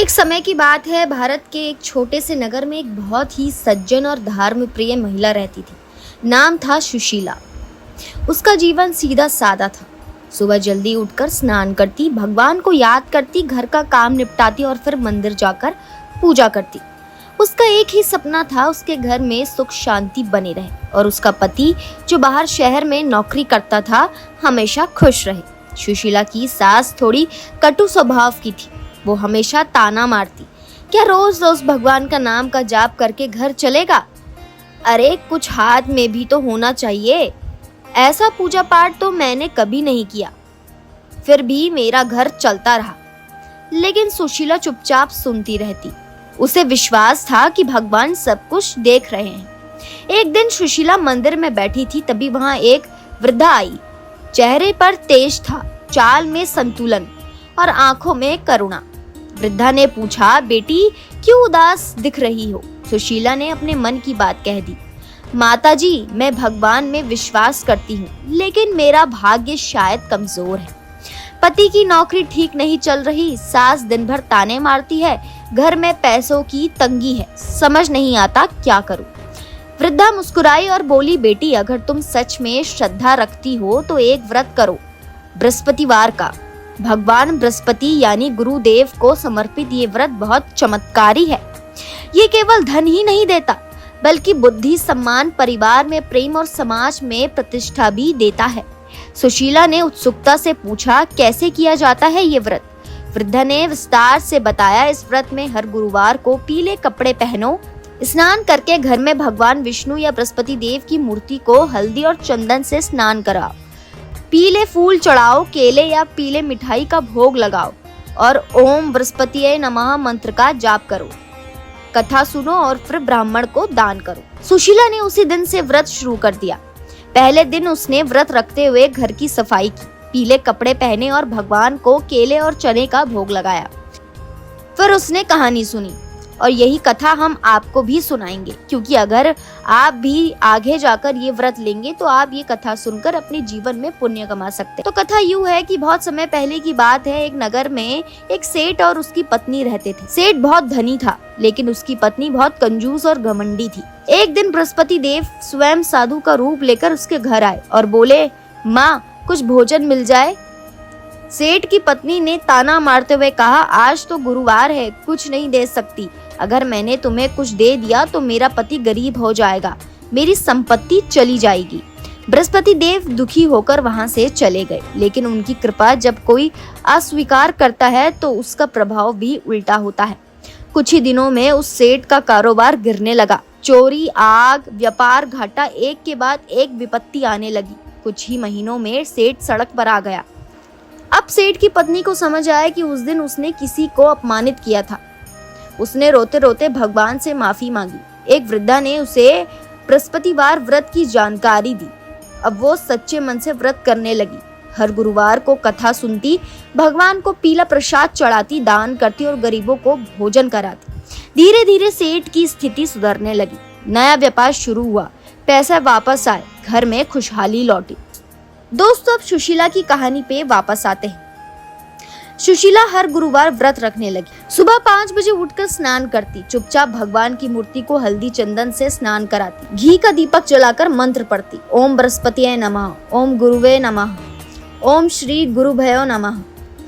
एक समय की बात है, भारत के एक छोटे से नगर में एक बहुत ही सज्जन और धर्म प्रिय महिला रहती थी। नाम था सुशीला। उसका जीवन सीधा सादा था। सुबह जल्दी उठकर स्नान करती, भगवान को याद करती, घर का काम निपटाती और फिर मंदिर जाकर पूजा करती। उसका एक ही सपना था, उसके घर में सुख शांति बनी रहे और उसका पति जो बाहर शहर में नौकरी करता था हमेशा खुश रहे। सुशीला की सास थोड़ी कटु स्वभाव की थी। वो हमेशा ताना मारती, क्या रोज रोज भगवान का नाम का जाप करके घर चलेगा? अरे कुछ हाथ में भी तो होना चाहिए। ऐसा पूजा पाठ तो मैंने कभी नहीं किया। फिर भी मेरा घर चलता रहा। लेकिन सुशीला चुपचाप सुनती रहती। उसे विश्वास था कि भगवान सब कुछ देख रहे हैं। एक दिन सुशीला मंदिर में बैठी थी, तभी वहां एक वृद्धा आई। चेहरे पर तेज था, चाल में संतुलन और आंखों में करुणा। वृद्धा ने पूछा, बेटी क्यों उदास दिख रही हो? सुशीला ने अपने मन की बात कह दी। माताजी, मैं भगवान में विश्वास करती हूँ, लेकिन मेरा भाग्य शायद कमजोर है। पति की नौकरी ठीक नहीं चल रही, सास दिन भर ताने मारती है, घर में पैसों की तंगी है, समझ नहीं आता क्या करूँ। वृद्धा मुस्कुराई और बोली, बेटी अगर तुम सच में श्रद्धा रखती हो तो एक व्रत करो, बृहस्पतिवार का। भगवान बृहस्पति यानी गुरुदेव को समर्पित ये व्रत बहुत चमत्कारी है। ये केवल धन ही नहीं देता, बल्कि बुद्धि, सम्मान, परिवार में प्रेम और समाज में प्रतिष्ठा भी देता है। सुशीला ने उत्सुकता से पूछा, कैसे किया जाता है ये व्रत? वृद्धा ने विस्तार से बताया, इस व्रत में हर गुरुवार को पीले कपड़े पहनो, स्नान करके घर में भगवान विष्णु या बृहस्पति देव की मूर्ति को हल्दी और चंदन से स्नान कराओ, पीले फूल चढ़ाओ, केले या पीले मिठाई का भोग लगाओ और ओम बृहस्पतिये नमः मंत्र का जाप करो, कथा सुनो और फिर ब्राह्मण को दान करो। सुशीला ने उसी दिन से व्रत शुरू कर दिया। पहले दिन उसने व्रत रखते हुए घर की सफाई की, पीले कपड़े पहने और भगवान को केले और चने का भोग लगाया। फिर उसने कहानी सुनी और यही कथा हम आपको भी सुनाएंगे, क्योंकि अगर आप भी आगे जाकर ये व्रत लेंगे तो आप ये कथा सुनकर अपने जीवन में पुण्य कमा सकते हैं। तो कथा यूँ है कि बहुत समय पहले की बात है, एक नगर में एक सेठ और उसकी पत्नी रहते थे। सेठ बहुत धनी था, लेकिन उसकी पत्नी बहुत कंजूस और घमंडी थी। एक दिन बृहस्पति देव स्वयं साधु का रूप लेकर उसके घर आए और बोले, माँ कुछ भोजन मिल जाए। सेठ की पत्नी ने ताना मारते हुए कहा, आज तो गुरुवार है, कुछ नहीं दे सकती। अगर मैंने तुम्हें कुछ दे दिया तो मेरा पति गरीब हो जाएगा, मेरी संपत्ति चली जाएगी। बृहस्पति देव दुखी होकर वहां से चले गए, लेकिन उनकी कृपा जब कोई अस्वीकार करता है तो उसका प्रभाव भी उल्टा होता है। कुछ ही दिनों में उस सेठ का कारोबार गिरने लगा। चोरी, आग, व्यापार घाटा, एक के बाद एक विपत्ति आने लगी। कुछ ही महीनों में सेठ सड़क पर आ गया। अब सेठ की पत्नी को समझ आया कि उस दिन उसने किसी को अपमानित किया था। उसने रोते रोते भगवान से माफी मांगी। एक वृद्धा ने उसे बृहस्पतिवार व्रत की जानकारी दी। अब वो सच्चे मन से व्रत करने लगी। हर गुरुवार को कथा सुनती, भगवान को पीला प्रसाद चढ़ाती, दान करती और गरीबों को भोजन कराती। धीरे धीरे सेठ की स्थिति सुधरने लगी। नया व्यापार शुरू हुआ, पैसे वापस आए, घर में खुशहाली लौटी। दोस्तों, अब सुशीला की कहानी पे वापस आते हैं। सुशीला हर गुरुवार व्रत रखने लगी। सुबह 5 बजे उठकर स्नान करती, चुपचाप भगवान की मूर्ति को हल्दी चंदन से स्नान कराती, घी का दीपक जलाकर मंत्र पढ़ती, ओम बृहस्पतिये नमः, ओम गुरुवे नमः, ओम श्री गुरुभयो नमः।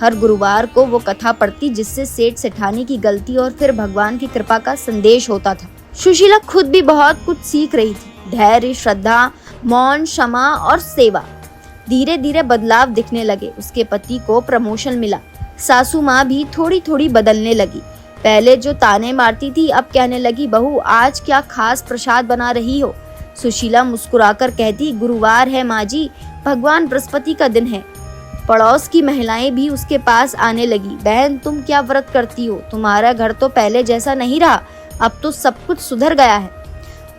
हर गुरुवार को वो कथा पढ़ती, जिससे सेठ सेठानी की गलती और फिर भगवान की कृपा का संदेश होता था। सुशीला खुद भी बहुत कुछ सीख रही थी, धैर्य, श्रद्धा, मौन, क्षमा और सेवा। धीरे धीरे बदलाव दिखने लगे। उसके पति को प्रमोशन मिला। सासू माँ भी थोड़ी थोड़ी बदलने लगी। पहले जो ताने मारती थी, अब कहने लगी, बहू आज क्या खास प्रसाद बना रही हो? सुशीला मुस्कुराकर कहती, गुरुवार है माँ जी, भगवान बृहस्पति का दिन है। पड़ोस की महिलाएं भी उसके पास आने लगी। बहन तुम क्या व्रत करती हो? तुम्हारा घर तो पहले जैसा नहीं रहा, अब तो सब कुछ सुधर गया है।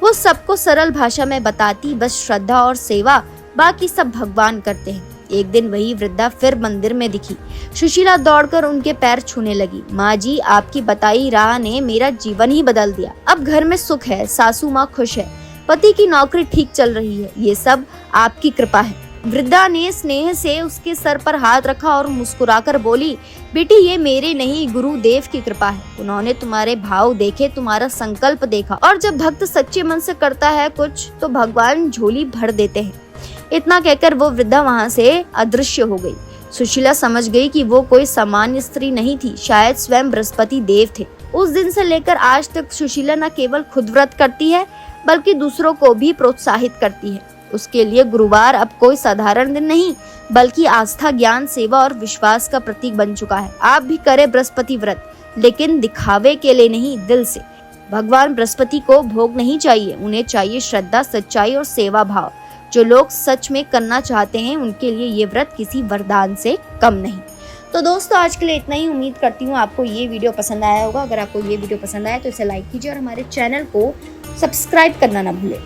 वो सबको सरल भाषा में बताती, बस श्रद्धा और सेवा, बाकी सब भगवान करते हैं। एक दिन वही वृद्धा फिर मंदिर में दिखी। सुशीला दौड़कर उनके पैर छूने लगी। माँ जी, आपकी बताई राह ने मेरा जीवन ही बदल दिया। अब घर में सुख है, सासू माँ खुश है, पति की नौकरी ठीक चल रही है। ये सब आपकी कृपा है। वृद्धा ने स्नेह से उसके सर पर हाथ रखा और मुस्कुराकर बोली, बेटी ये मेरे नहीं गुरुदेव की कृपा है। उन्होंने तुम्हारे भाव देखे, तुम्हारा संकल्प देखा, और जब भक्त सच्चे मन से करता है कुछ तो भगवान झोली भर देते हैं। इतना कहकर वो वृद्धा वहाँ से अदृश्य हो गई। सुशीला समझ गई कि वो कोई सामान्य स्त्री नहीं थी, शायद स्वयं बृहस्पति देव थे। उस दिन से लेकर आज तक सुशीला न केवल खुद व्रत करती है बल्कि दूसरों को भी प्रोत्साहित करती है। उसके लिए गुरुवार अब कोई साधारण दिन नहीं बल्कि आस्था, ज्ञान, सेवा और विश्वास का प्रतीक बन चुका है। आप भी करें बृहस्पति व्रत, लेकिन दिखावे के लिए नहीं, दिल से। भगवान बृहस्पति को भोग नहीं चाहिए, उन्हें चाहिए श्रद्धा, सच्चाई और सेवा भाव। जो लोग सच में करना चाहते हैं उनके लिए ये व्रत किसी वरदान से कम नहीं। तो दोस्तों आज के लिए इतना ही। उम्मीद करती हूँ आपको ये वीडियो पसंद आया होगा। अगर आपको ये वीडियो पसंद आया तो इसे लाइक कीजिए और हमारे चैनल को सब्सक्राइब करना ना भूलें।